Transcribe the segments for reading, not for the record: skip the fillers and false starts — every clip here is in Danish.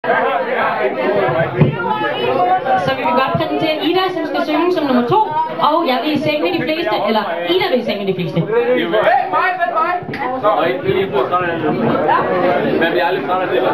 Så vil vi godt præsentere Ida, som skal synge som nummer 2. Og jeg vil i seng med de fleste, eller Ida vil i seng med de fleste. Vent mig! Og ikke lige på sådan en. Man bliver aldrig træt af det, eller?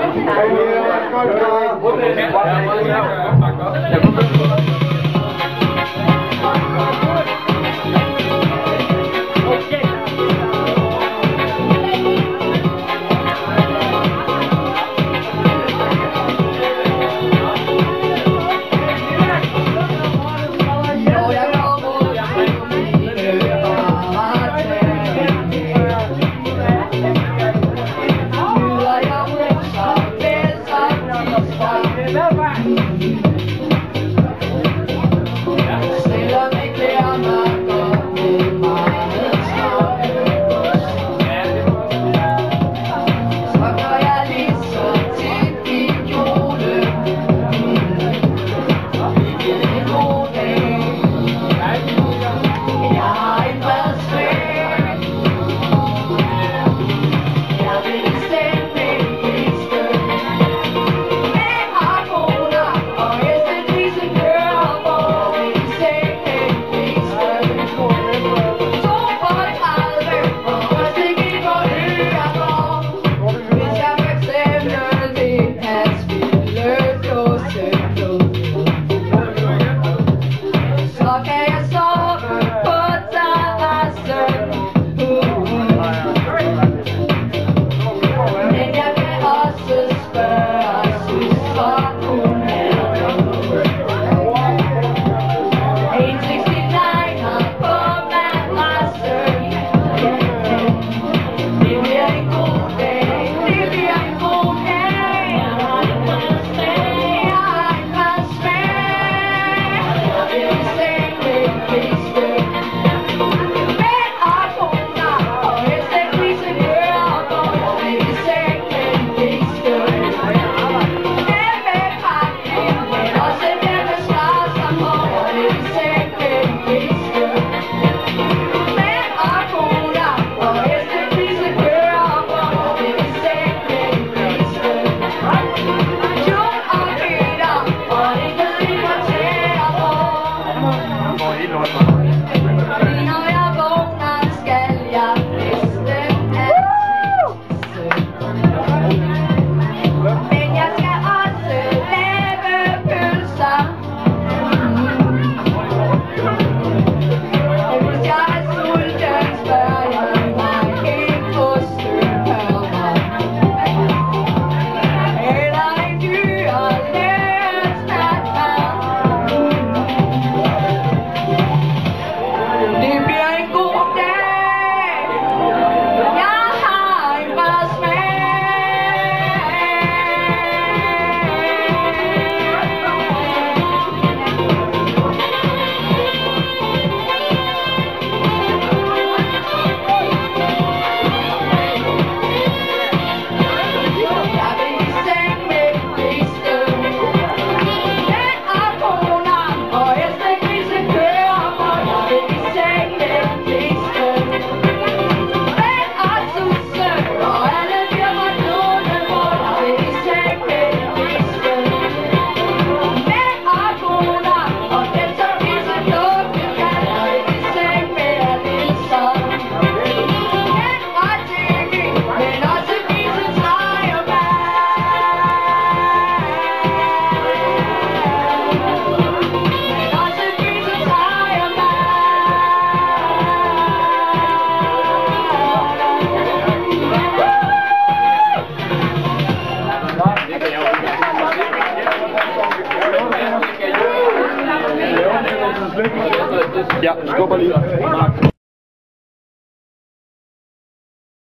Ja, skubber lige.